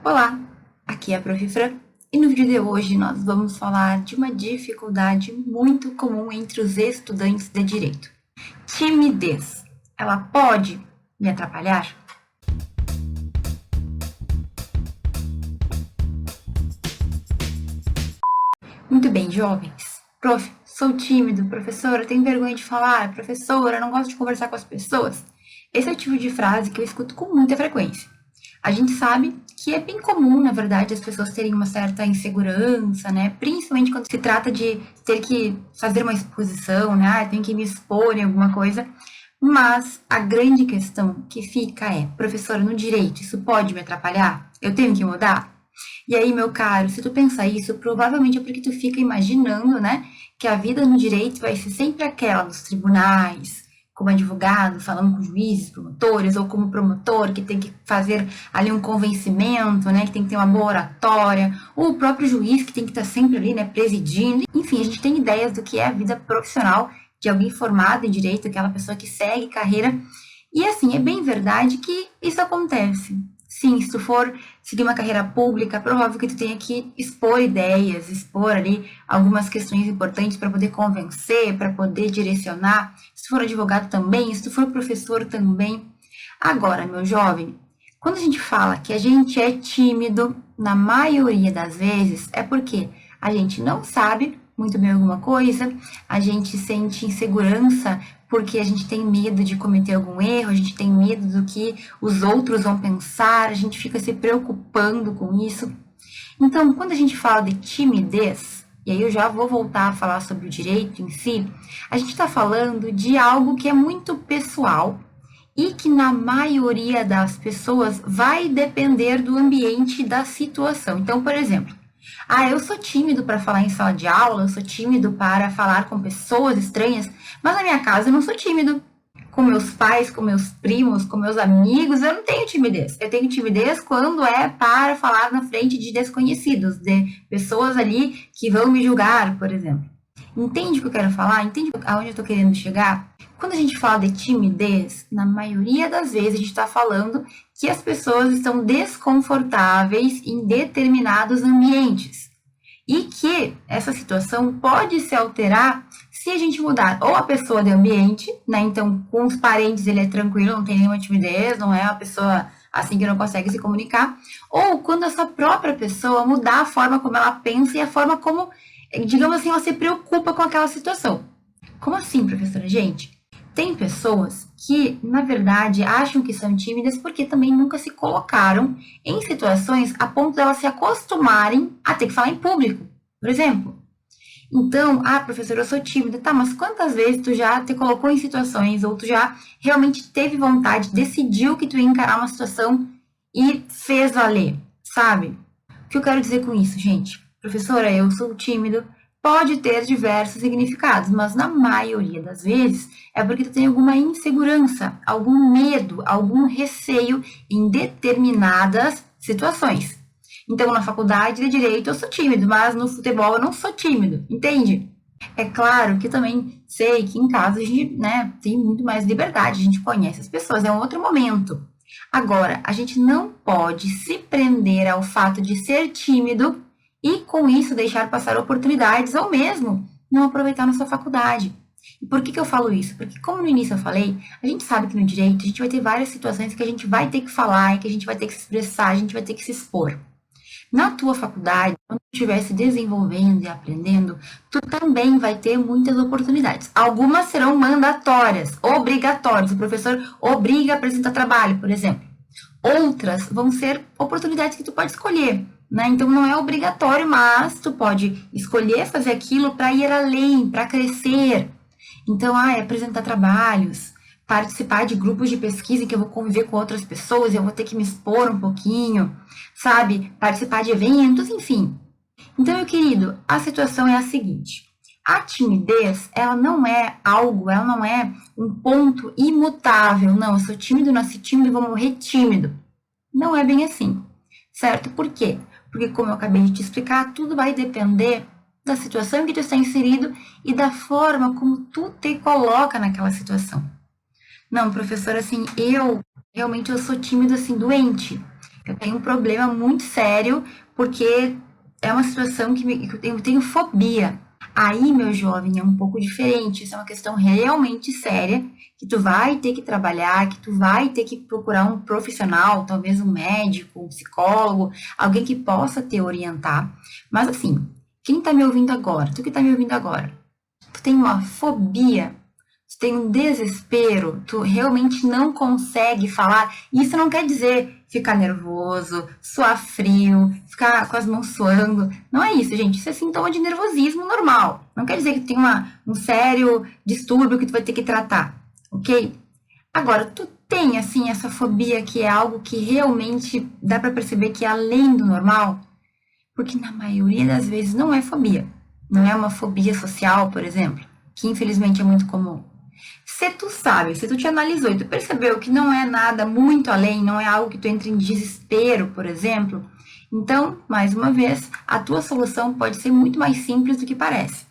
Olá, aqui é a Prof. Fran e no vídeo de hoje nós vamos falar de uma dificuldade muito comum entre os estudantes de direito. Timidez. Ela pode me atrapalhar? Muito bem, jovens. Prof, sou tímido, professora, tenho vergonha de falar, professora, não gosto de conversar com as pessoas. Esse é o tipo de frase que eu escuto com muita frequência. A gente sabe que é bem comum, na verdade, as pessoas terem uma certa insegurança, né? Principalmente quando se trata de ter que fazer uma exposição, né? Ah, tenho que me expor em alguma coisa. Mas a grande questão que fica é, professora, no direito, isso pode me atrapalhar? Eu tenho que mudar? E aí, meu caro, se tu pensar isso, provavelmente é porque tu fica imaginando, né, que a vida no direito vai ser sempre aquela dos tribunais, como advogado, falando com juízes, promotores, ou como promotor, que tem que fazer ali um convencimento, né, que tem que ter uma boa oratória, ou o próprio juiz, que tem que estar sempre ali, né, presidindo. Enfim, a gente tem ideias do que é a vida profissional de alguém formado em direito, aquela pessoa que segue carreira. E assim, é bem verdade que isso acontece. Sim, se tu for seguir uma carreira pública, é provável que tu tenha que expor ideias, expor ali algumas questões importantes para poder convencer, para poder direcionar. Se tu for advogado também, se tu for professor também. Agora, meu jovem, quando a gente fala que a gente é tímido, na maioria das vezes, é porque a gente não sabe muito bem alguma coisa, a gente sente insegurança porque a gente tem medo de cometer algum erro, a gente tem medo do que os outros vão pensar, a gente fica se preocupando com isso. Então, quando a gente fala de timidez, e aí eu já vou voltar a falar sobre o direito em si, a gente está falando de algo que é muito pessoal e que na maioria das pessoas vai depender do ambiente e da situação. Então, por exemplo, eu sou tímido para falar em sala de aula, eu sou tímido para falar com pessoas estranhas, mas na minha casa eu não sou tímido. Com meus pais, com meus primos, com meus amigos, eu não tenho timidez. Eu tenho timidez quando é para falar na frente de desconhecidos, de pessoas ali que vão me julgar, por exemplo. Entende o que eu quero falar? Entende aonde eu estou querendo chegar? Quando a gente fala de timidez, na maioria das vezes a gente está falando que as pessoas estão desconfortáveis em determinados ambientes e que essa situação pode se alterar se a gente mudar ou a pessoa de ambiente, né? Então, com os parentes ele é tranquilo, não tem nenhuma timidez, não é uma pessoa assim que não consegue se comunicar, ou quando essa própria pessoa mudar a forma como ela pensa e a forma como, digamos assim, ela se preocupa com aquela situação. Como assim, professora? Gente, tem pessoas que, na verdade, acham que são tímidas porque também nunca se colocaram em situações a ponto de elas se acostumarem a ter que falar em público, por exemplo. Então, professora, eu sou tímida, tá, mas quantas vezes tu já te colocou em situações ou tu já realmente teve vontade, decidiu que tu ia encarar uma situação e fez valer, sabe? O que eu quero dizer com isso, gente? Professora, eu sou tímido, pode ter diversos significados, mas na maioria das vezes é porque tu tem alguma insegurança, algum medo, algum receio em determinadas situações. Então, na faculdade de direito eu sou tímido, mas no futebol eu não sou tímido, entende? É claro que eu também sei que em casa a gente, né, tem muito mais liberdade, a gente conhece as pessoas, é um outro momento. Agora, a gente não pode se prender ao fato de ser tímido e com isso deixar passar oportunidades ou mesmo não aproveitar na sua faculdade. E por que eu falo isso? Porque, como no início eu falei, a gente sabe que no direito a gente vai ter várias situações que a gente vai ter que falar, que a gente vai ter que se expressar, a gente vai ter que se expor. Na tua faculdade, quando tu estiver se desenvolvendo e aprendendo, tu também vai ter muitas oportunidades. Algumas serão mandatórias, obrigatórias. O professor obriga a apresentar trabalho, por exemplo. Outras vão ser oportunidades que tu pode escolher, né? Então não é obrigatório, mas tu pode escolher fazer aquilo para ir além, para crescer. Então, apresentar trabalhos, participar de grupos de pesquisa em que eu vou conviver com outras pessoas, eu vou ter que me expor um pouquinho, sabe? Participar de eventos, enfim. Então, meu querido, a situação é a seguinte: a timidez, ela não é algo, ela não é um ponto imutável. Não, eu sou tímido, nasci tímido e vou morrer tímido. Não é bem assim, certo? Por quê? Porque, como eu acabei de te explicar, tudo vai depender da situação em que tu está inserido e da forma como tu te coloca naquela situação. Não, professor, assim, eu realmente eu sou tímido, assim, doente. Eu tenho um problema muito sério, porque é uma situação que eu tenho fobia. Aí, meu jovem, é um pouco diferente. Isso é uma questão realmente séria, que tu vai ter que trabalhar, que tu vai ter que procurar um profissional, talvez um médico, um psicólogo, alguém que possa te orientar. Mas assim, quem tá me ouvindo agora, tu que tá me ouvindo agora, tu tem uma fobia, tu tem um desespero, tu realmente não consegue falar. Isso não quer dizer ficar nervoso, suar frio, ficar com as mãos suando. Não é isso, gente. Isso é sintoma de nervosismo normal. Não quer dizer que tu tem um sério distúrbio que tu vai ter que tratar, ok? Agora, tu tem, assim, essa fobia que é algo que realmente dá para perceber que é além do normal? Porque na maioria das vezes não é fobia. Não é uma fobia social, por exemplo, que infelizmente é muito comum. Se tu sabe, se tu te analisou e tu percebeu que não é nada muito além, não é algo que tu entra em desespero, por exemplo, então, mais uma vez, a tua solução pode ser muito mais simples do que parece.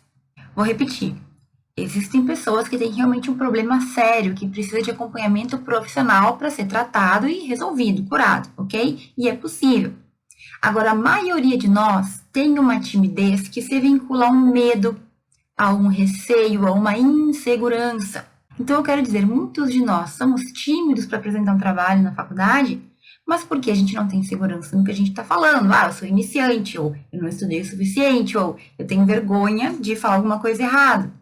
Vou repetir. Existem pessoas que têm realmente um problema sério, que precisa de acompanhamento profissional para ser tratado e resolvido, curado, ok? E é possível. Agora, a maioria de nós tem uma timidez que se vincula a um medo, a um receio, a uma insegurança. Então, eu quero dizer, muitos de nós somos tímidos para apresentar um trabalho na faculdade, mas porque a gente não tem segurança no que a gente está falando. Ah, eu sou iniciante, ou eu não estudei o suficiente, ou eu tenho vergonha de falar alguma coisa errada.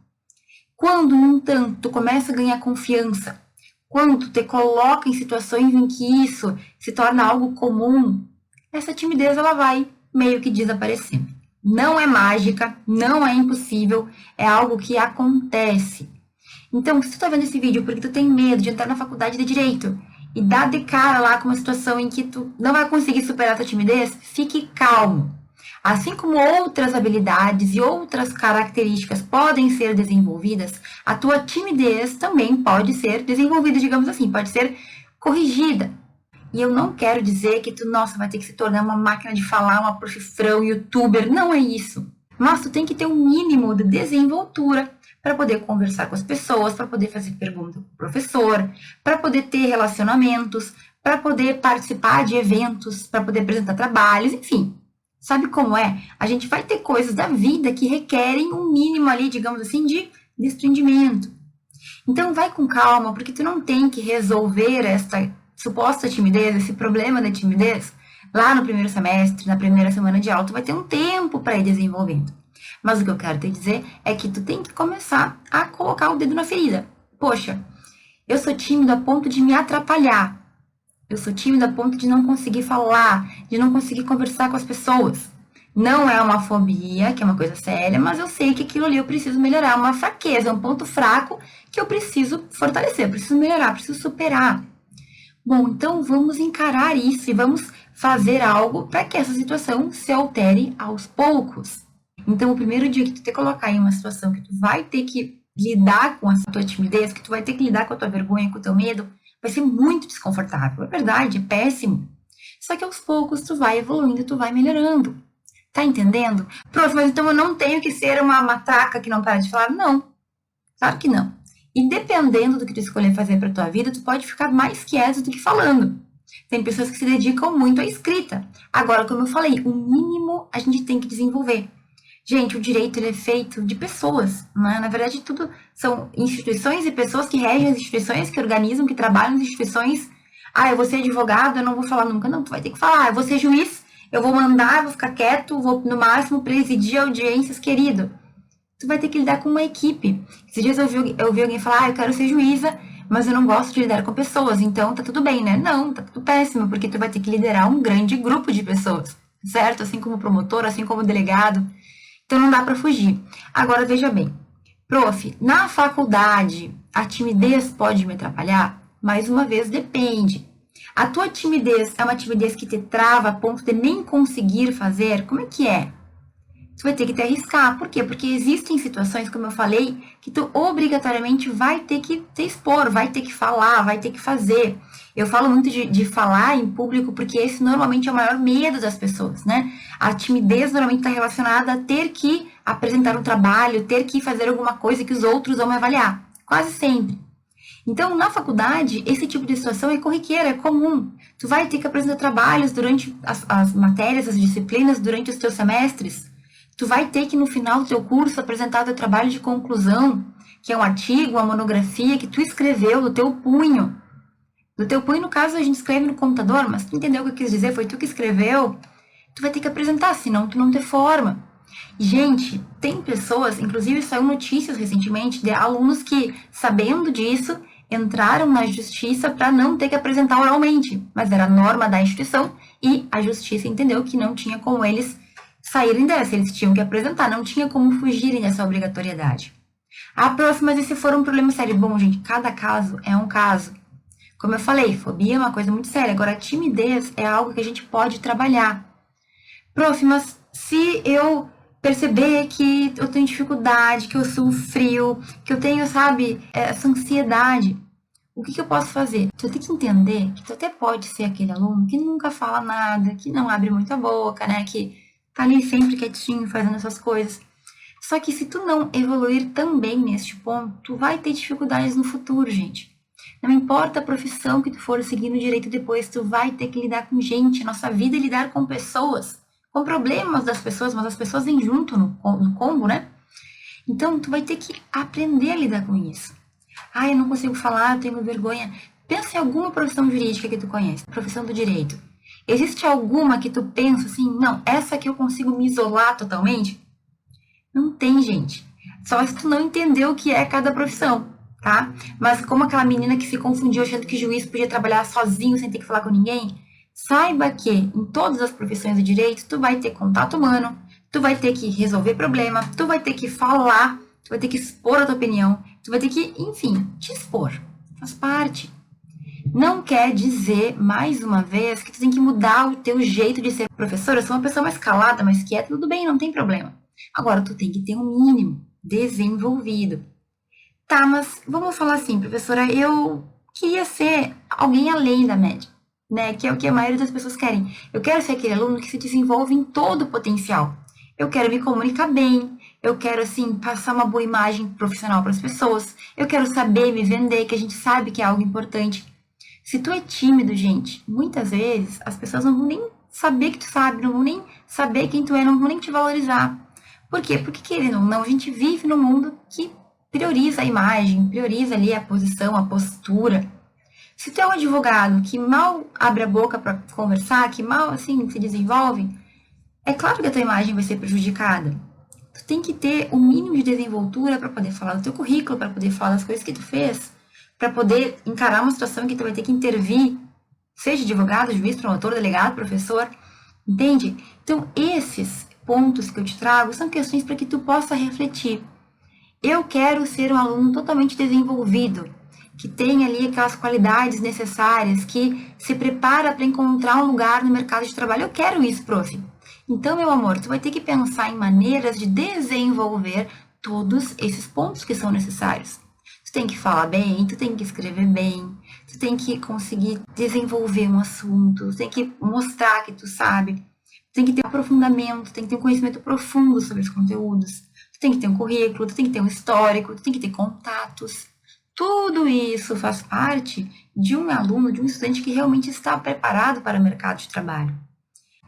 Quando, no entanto, tu começa a ganhar confiança, quando tu te coloca em situações em que isso se torna algo comum, essa timidez ela vai meio que desaparecer. Não é mágica, não é impossível, é algo que acontece. Então, se tu tá vendo esse vídeo porque tu tem medo de entrar na faculdade de Direito e dar de cara lá com uma situação em que tu não vai conseguir superar a tua timidez, fique calmo. Assim como outras habilidades e outras características podem ser desenvolvidas, a tua timidez também pode ser desenvolvida, digamos assim, pode ser corrigida. E eu não quero dizer que tu, nossa, vai ter que se tornar uma máquina de falar, uma profissão, youtuber. Não é isso. Mas tu tem que ter um mínimo de desenvoltura para poder conversar com as pessoas, para poder fazer pergunta com o professor, para poder ter relacionamentos, para poder participar de eventos, para poder apresentar trabalhos, enfim. Sabe como é? A gente vai ter coisas da vida que requerem um mínimo ali, digamos assim, de desprendimento. Então vai com calma, porque tu não tem que resolver essa suposta timidez, esse problema da timidez, lá no primeiro semestre, na primeira semana de aula, tu vai ter um tempo para ir desenvolvendo. Mas o que eu quero te dizer é que tu tem que começar a colocar o dedo na ferida. Poxa, eu sou tímido a ponto de me atrapalhar. Eu sou tímida a ponto de não conseguir falar, de não conseguir conversar com as pessoas. Não é uma fobia, que é uma coisa séria, mas eu sei que aquilo ali eu preciso melhorar. É uma fraqueza, é um ponto fraco que eu preciso fortalecer, eu preciso melhorar, eu preciso superar. Bom, então vamos encarar isso e vamos fazer algo para que essa situação se altere aos poucos. Então, o primeiro dia que tu te colocar em uma situação que tu vai ter que lidar com a tua timidez, que tu vai ter que lidar com a tua vergonha, com o teu medo, vai ser muito desconfortável. É verdade, é péssimo. Só que aos poucos tu vai evoluindo, tu vai melhorando. Tá entendendo? Prof, mas então eu não tenho que ser uma matraca que não para de falar? Não. Claro que não. E dependendo do que tu escolher fazer para tua vida, tu pode ficar mais quieto do que falando. Tem pessoas que se dedicam muito à escrita. Agora, como eu falei, o mínimo a gente tem que desenvolver. Gente, o direito ele é feito de pessoas, né? Na verdade, tudo são instituições e pessoas que regem as instituições, que organizam, que trabalham nas instituições. Ah, eu vou ser advogado, eu não vou falar nunca. Não, tu vai ter que falar. Eu vou ser juiz, eu vou mandar, vou ficar quieto, vou no máximo presidir audiências, querido. Tu vai ter que lidar com uma equipe. Esses dias eu vi alguém falar, ah, eu quero ser juíza, mas eu não gosto de lidar com pessoas, então tá tudo bem, né? Não, tá tudo péssimo, porque tu vai ter que liderar um grande grupo de pessoas, certo? Assim como promotor, assim como delegado. Então não dá para fugir. Agora veja bem, prof, na faculdade a timidez pode me atrapalhar? Mais uma vez, depende. A tua timidez é uma timidez que te trava a ponto de nem conseguir fazer? Como é que é? Tu vai ter que te arriscar. Por quê? Porque existem situações, como eu falei, que tu obrigatoriamente vai ter que te expor, vai ter que falar, vai ter que fazer. Eu falo muito de falar em público porque esse normalmente é o maior medo das pessoas, né? A timidez normalmente está relacionada a ter que apresentar um trabalho, ter que fazer alguma coisa que os outros vão me avaliar. Quase sempre. Então, na faculdade, esse tipo de situação é corriqueira, é comum. Tu vai ter que apresentar trabalhos durante as matérias, as disciplinas, durante os teus semestres. Tu vai ter que, no final do teu curso, apresentar teu trabalho de conclusão, que é um artigo, uma monografia que tu escreveu do teu punho. Do teu punho, no caso, a gente escreve no computador, mas tu entendeu o que eu quis dizer? Foi tu que escreveu. Tu vai ter que apresentar, senão tu não te forma. Gente, tem pessoas, inclusive saiu notícias recentemente de alunos que, sabendo disso, entraram na justiça para não ter que apresentar oralmente, mas era norma da instituição e a justiça entendeu que não tinha como eles saírem dessa, eles tinham que apresentar, não tinha como fugirem dessa obrigatoriedade. Ah, prof, mas esse for um problema sério? Bom, gente, cada caso é um caso. Como eu falei, fobia é uma coisa muito séria, agora timidez é algo que a gente pode trabalhar. Prof, mas se eu perceber que eu tenho dificuldade, que eu sou frio, que eu tenho, sabe, essa ansiedade, o que eu posso fazer? Tu tem que entender que tu até pode ser aquele aluno que nunca fala nada, que não abre muito a boca, né, que tá ali sempre quietinho, fazendo essas coisas. Só que se tu não evoluir também neste ponto, tu vai ter dificuldades no futuro, gente. Não importa a profissão que tu for seguir no direito depois, tu vai ter que lidar com gente. Nossa vida é lidar com pessoas, com problemas das pessoas, mas as pessoas vêm junto no combo, né? Então, tu vai ter que aprender a lidar com isso. Ah, eu não consigo falar, eu tenho vergonha. Pensa em alguma profissão jurídica que tu conhece, profissão do direito. Existe alguma que tu pensa assim, não, essa aqui eu consigo me isolar totalmente? Não tem, gente. Só se tu não entendeu o que é cada profissão, tá? Mas como aquela menina que se confundiu achando que juiz podia trabalhar sozinho sem ter que falar com ninguém, saiba que em todas as profissões de direito tu vai ter contato humano, tu vai ter que resolver problema, tu vai ter que falar, tu vai ter que expor a tua opinião, tu vai ter que, enfim, te expor. Faz parte. Não quer dizer, mais uma vez, que tu tem que mudar o teu jeito de ser professora. Eu sou uma pessoa mais calada, mais quieta, tudo bem, não tem problema. Agora, tu tem que ter um mínimo desenvolvido. Tá, mas vamos falar assim, professora, eu queria ser alguém além da média, né? Que é o que a maioria das pessoas querem. Eu quero ser aquele aluno que se desenvolve em todo o potencial. Eu quero me comunicar bem, eu quero, assim, passar uma boa imagem profissional para as pessoas, eu quero saber me vender, que a gente sabe que é algo importante. Se tu é tímido, gente, muitas vezes as pessoas não vão nem saber que tu sabe, não vão nem saber quem tu é, não vão nem te valorizar. Por quê? Porque, querendo ou não, a gente vive num mundo que prioriza a imagem, prioriza ali a posição, a postura. Se tu é um advogado que mal abre a boca para conversar, que mal, assim, se desenvolve, é claro que a tua imagem vai ser prejudicada. Tu tem que ter o mínimo de desenvoltura para poder falar do teu currículo, para poder falar das coisas que tu fez, para poder encarar uma situação em que tu vai ter que intervir, seja advogado, juiz, promotor, delegado, professor, entende? Então, esses pontos que eu te trago são questões para que tu possa refletir. Eu quero ser um aluno totalmente desenvolvido, que tem ali aquelas qualidades necessárias, que se prepara para encontrar um lugar no mercado de trabalho. Eu quero isso, prof. Então, meu amor, tu vai ter que pensar em maneiras de desenvolver todos esses pontos que são necessários. Tu tem que falar bem, tu tem que escrever bem, tu tem que conseguir desenvolver um assunto, tu tem que mostrar que tu sabe, tu tem que ter um aprofundamento, tu tem que ter um conhecimento profundo sobre os conteúdos, tu tem que ter um currículo, tu tem que ter um histórico, tu tem que ter contatos. Tudo isso faz parte de um aluno, de um estudante que realmente está preparado para o mercado de trabalho.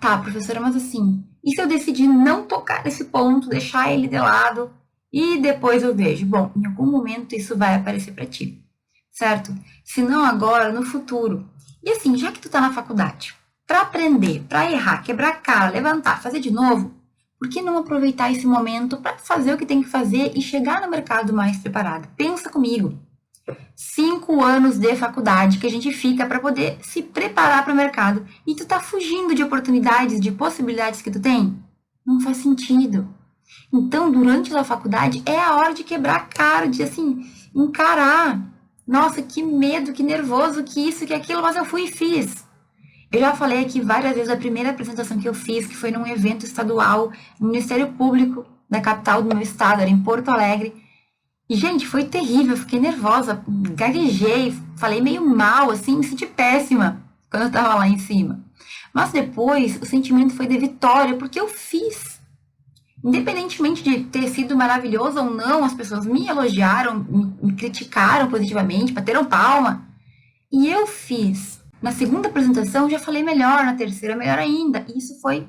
Tá, professora, mas assim, e se eu decidir não tocar nesse ponto, deixar ele de lado e depois eu vejo? Bom, em algum momento isso vai aparecer para ti, certo? Se não agora, no futuro. E assim, já que tu tá na faculdade, para aprender, para errar, quebrar a cara, levantar, fazer de novo, por que não aproveitar esse momento para fazer o que tem que fazer e chegar no mercado mais preparado? Pensa comigo. 5 anos de faculdade que a gente fica para poder se preparar para o mercado e tu tá fugindo de oportunidades, de possibilidades que tu tem? Não faz sentido. Então, durante a faculdade é a hora de quebrar a cara, de assim, encarar. Nossa, que medo, que nervoso, que isso, que aquilo, mas eu fui e fiz. Eu já falei aqui várias vezes a primeira apresentação que eu fiz, que foi num evento estadual, no Ministério Público da capital do meu estado, era em Porto Alegre. E, gente, foi terrível, eu fiquei nervosa, gaguejei, falei meio mal, assim, me senti péssima quando eu tava lá em cima. Mas depois, o sentimento foi de vitória, porque eu fiz. Independentemente de ter sido maravilhoso ou não, as pessoas me elogiaram, me criticaram positivamente, bateram palma. E eu fiz. Na segunda apresentação já falei melhor, na terceira melhor ainda. E isso foi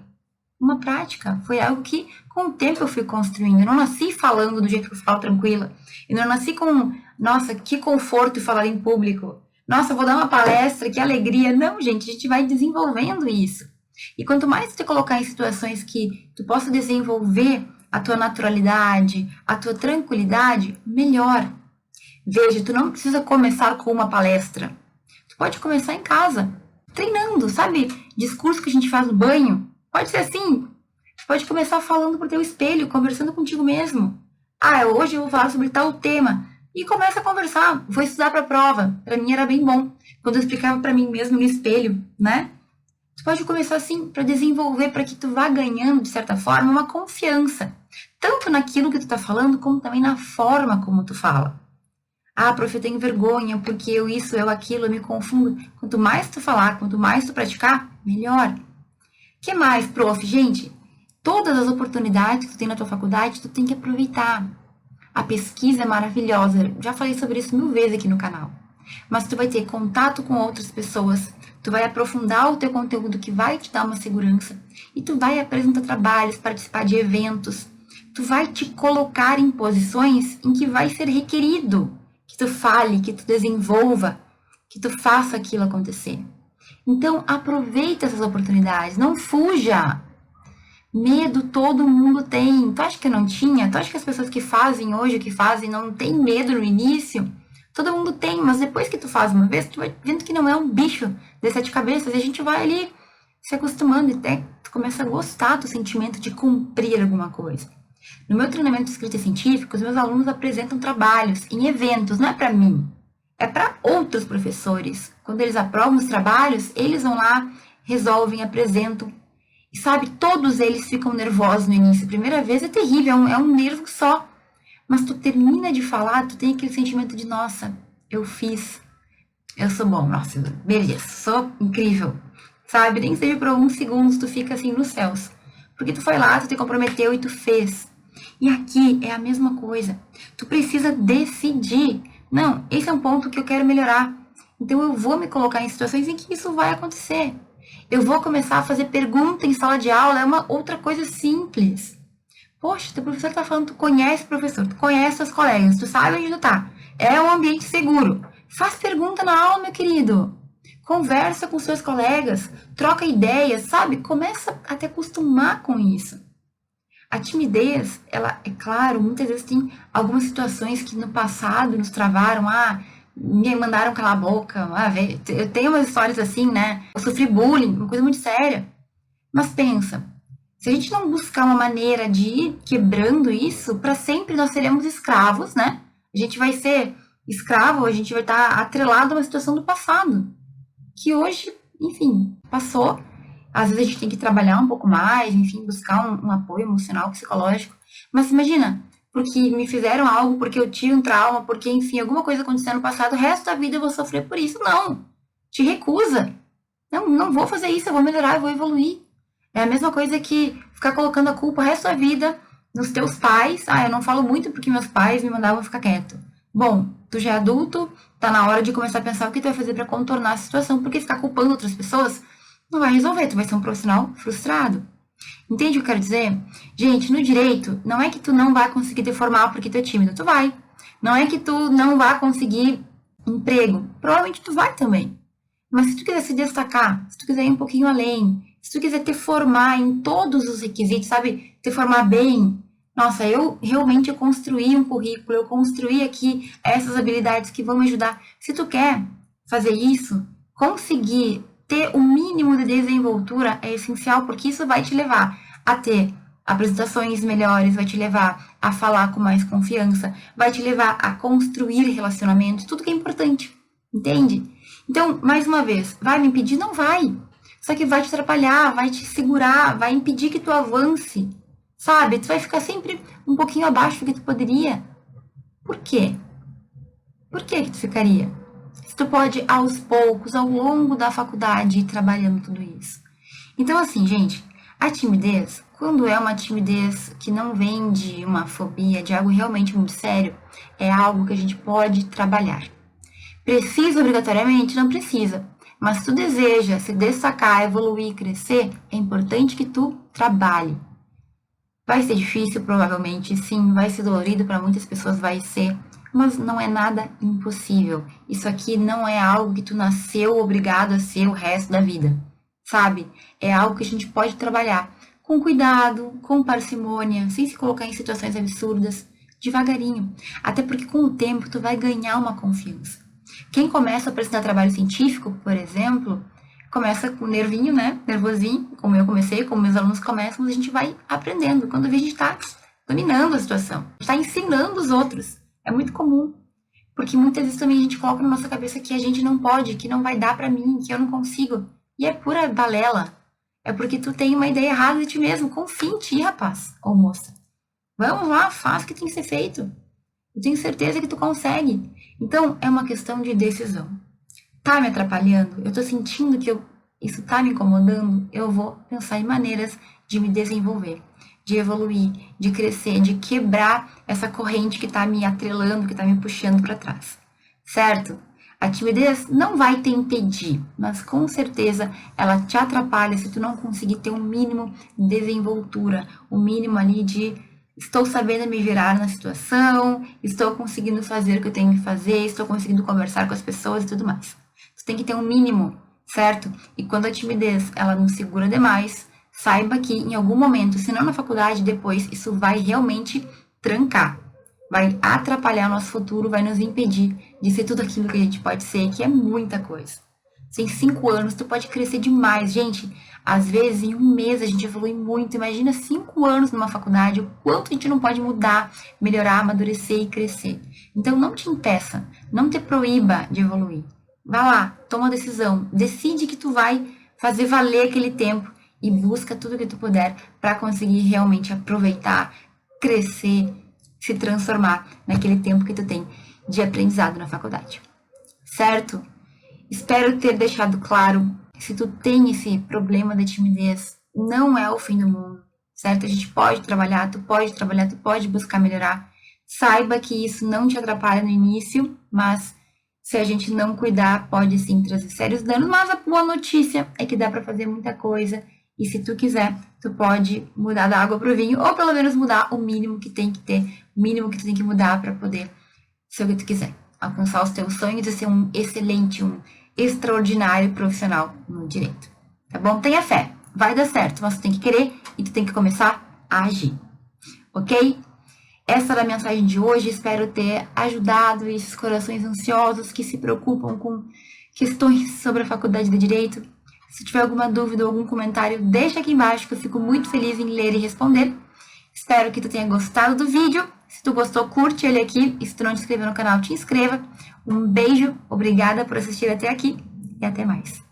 uma prática, foi algo que com o tempo eu fui construindo. Eu não nasci falando do jeito que eu falo tranquila. Eu não nasci com, nossa, que conforto falar em público. Nossa, vou dar uma palestra, que alegria. Não, gente, a gente vai desenvolvendo isso. E quanto mais tu colocar em situações que tu possa desenvolver a tua naturalidade, a tua tranquilidade, melhor. Veja, tu não precisa começar com uma palestra. Tu pode começar em casa, treinando, sabe? Discurso que a gente faz no banho. Pode ser assim. Tu pode começar falando pro teu espelho, conversando contigo mesmo. Ah, hoje eu vou falar sobre tal tema. E começa a conversar. Vou estudar para a prova. Para mim era bem bom. Quando eu explicava para mim mesmo no espelho, né? Tu pode começar assim para desenvolver, para que tu vá ganhando, de certa forma, uma confiança. Tanto naquilo que tu tá falando, como também na forma como tu fala. Ah, prof, eu tenho vergonha, porque eu isso, eu aquilo, eu me confundo. Quanto mais tu falar, quanto mais tu praticar, melhor. Que mais, prof? Gente, todas as oportunidades que tu tem na tua faculdade, tu tem que aproveitar. A pesquisa é maravilhosa. Já falei sobre isso 1000 vezes aqui no canal. Mas tu vai ter contato com outras pessoas, tu vai aprofundar o teu conteúdo que vai te dar uma segurança e tu vai apresentar trabalhos, participar de eventos. Tu vai te colocar em posições em que vai ser requerido que tu fale, que tu desenvolva, que tu faça aquilo acontecer. Então, aproveita essas oportunidades, não fuja. Medo todo mundo tem. Tu acha que eu não tinha? Tu acha que as pessoas que fazem hoje, o que fazem, não tem medo no início? Todo mundo tem, mas depois que tu faz uma vez, tu vai vendo que não é um bicho de 7 cabeças, e a gente vai ali se acostumando e até tu começa a gostar do sentimento de cumprir alguma coisa. No meu treinamento de escrita científica, os meus alunos apresentam trabalhos em eventos, não é para mim, é para outros professores. Quando eles aprovam os trabalhos, eles vão lá, resolvem, apresentam. E sabe, todos eles ficam nervosos no início. A primeira vez é terrível, é um nervo só. Mas tu termina de falar, tu tem aquele sentimento de, nossa, eu fiz, eu sou bom, nossa, beleza, sou incrível. Sabe, nem que seja por alguns segundos, tu fica assim nos céus. Porque tu foi lá, tu te comprometeu e tu fez. E aqui é a mesma coisa. Tu precisa decidir. Não, esse é um ponto que eu quero melhorar. Então eu vou me colocar em situações em que isso vai acontecer. Eu vou começar a fazer pergunta em sala de aula, é uma outra coisa simples. Poxa, teu professor tá falando, tu conhece o professor, tu conhece os colegas, tu sabe onde tu tá. É um ambiente seguro. Faz pergunta na aula, meu querido. Conversa com seus colegas, troca ideias, sabe? Começa a te acostumar com isso. A timidez, ela, é claro, muitas vezes tem algumas situações que no passado nos travaram. Ah, me mandaram calar a boca. Ah, eu tenho umas histórias assim, né? Eu sofri bullying, uma coisa muito séria. Mas pensa, se a gente não buscar uma maneira de ir quebrando isso, para sempre nós seremos escravos, né? A gente vai ser escravo, a gente vai estar atrelado a uma situação do passado, que hoje, enfim, passou. Às vezes a gente tem que trabalhar um pouco mais, enfim, buscar um apoio emocional, psicológico. Mas imagina, porque me fizeram algo, porque eu tive um trauma, porque, enfim, alguma coisa aconteceu no passado, o resto da vida eu vou sofrer por isso. Não, te recusa. Não vou fazer isso, eu vou melhorar, eu vou evoluir. É a mesma coisa que ficar colocando a culpa o resto da vida nos teus pais. Ah, eu não falo muito porque meus pais me mandavam ficar quieto. Bom, tu já é adulto, tá na hora de começar a pensar o que tu vai fazer para contornar a situação, porque ficar culpando outras pessoas não vai resolver, tu vai ser um profissional frustrado. Entende o que eu quero dizer? Gente, no direito, não é que tu não vai conseguir te formar porque tu é tímido, tu vai. Não é que tu não vai conseguir emprego, provavelmente tu vai também. Mas se tu quiser se destacar, se tu quiser ir um pouquinho além, se tu quiser te formar em todos os requisitos, sabe? Te formar bem. Nossa, eu construí um currículo, eu construí aqui essas habilidades que vão me ajudar. Se tu quer fazer isso, conseguir ter o mínimo de desenvoltura é essencial, porque isso vai te levar a ter apresentações melhores, vai te levar a falar com mais confiança, vai te levar a construir relacionamentos, tudo que é importante, entende? Então, mais uma vez, vai me impedir? Não vai. Só que vai te atrapalhar, vai te segurar, vai impedir que tu avance, sabe? Tu vai ficar sempre um pouquinho abaixo do que tu poderia. Por quê? Por que tu ficaria? Se tu pode, aos poucos, ao longo da faculdade, ir trabalhando tudo isso. Então, assim, gente, A timidez, quando é uma timidez que não vem de uma fobia, de algo realmente muito sério, é algo que a gente pode trabalhar. Precisa obrigatoriamente? Não precisa. Mas se tu deseja se destacar, evoluir, crescer, é importante que tu trabalhe. Vai ser difícil, provavelmente, sim, vai ser dolorido, para muitas pessoas vai ser, mas não é nada impossível. Isso aqui não é algo que tu nasceu obrigado a ser o resto da vida, sabe? É algo que a gente pode trabalhar com cuidado, com parcimônia, sem se colocar em situações absurdas, devagarinho. Até porque com o tempo tu vai ganhar uma confiança. Quem começa a apresentar trabalho científico, por exemplo, começa com nervinho, né? Nervosinho, como eu comecei, como meus alunos começam, mas a gente vai aprendendo. Quando a gente está dominando a situação, está ensinando os outros. É muito comum. Porque muitas vezes também a gente coloca na nossa cabeça que a gente não pode, que não vai dar para mim, que eu não consigo. E é pura balela. É porque tu tem uma ideia errada de ti mesmo. Confia em ti, rapaz ou moça. Vamos lá, faz o que tem que ser feito. Eu tenho certeza que tu consegue. Então, é uma questão de decisão. Tá me atrapalhando? Eu tô sentindo que isso tá me incomodando? Eu vou pensar em maneiras de me desenvolver, de evoluir, de crescer, de quebrar essa corrente que tá me atrelando, que tá me puxando para trás. Certo? A timidez não vai te impedir, mas com certeza ela te atrapalha se tu não conseguir ter um mínimo de desenvoltura, um mínimo ali de estou sabendo me virar na situação, estou conseguindo fazer o que eu tenho que fazer, estou conseguindo conversar com as pessoas e tudo mais. Tu tem que ter um mínimo, certo? E quando a timidez ela nos segura demais, saiba que em algum momento, se não na faculdade, depois, isso vai realmente trancar. Vai atrapalhar o nosso futuro, vai nos impedir de ser tudo aquilo que a gente pode ser, que é muita coisa. Se em 5 anos tu pode crescer demais, gente. Às vezes, em um mês a gente evolui muito. Imagina 5 anos numa faculdade, o quanto a gente não pode mudar, melhorar, amadurecer e crescer. Então, não te impeça, não te proíba de evoluir. Vai lá, toma uma decisão, decide que tu vai fazer valer aquele tempo e busca tudo que tu puder para conseguir realmente aproveitar, crescer, se transformar naquele tempo que tu tem de aprendizado na faculdade. Certo? Espero ter deixado claro que se tu tem esse problema da timidez, não é o fim do mundo, certo? A gente pode trabalhar, tu pode buscar melhorar. Saiba que isso não te atrapalha no início, mas se a gente não cuidar, pode sim trazer sérios danos. Mas a boa notícia é que dá para fazer muita coisa. E se tu quiser, tu pode mudar da água pro vinho, ou pelo menos mudar o mínimo que tem que ter, o mínimo que tu tem que mudar para poder ser o que tu quiser. Alcançar os teus sonhos e ser um excelente, um extraordinário profissional no direito. Tá bom? Tenha fé. Vai dar certo, mas tu tem que querer e tu tem que começar a agir. Ok? Essa era a mensagem de hoje. Espero ter ajudado esses corações ansiosos que se preocupam com questões sobre a faculdade de Direito. Se tiver alguma dúvida ou algum comentário, deixa aqui embaixo que eu fico muito feliz em ler e responder. Espero que tu tenha gostado do vídeo. Se tu gostou, curte ele aqui. E se tu não te inscreveu no canal, te inscreva. Um beijo, obrigada por assistir até aqui e até mais.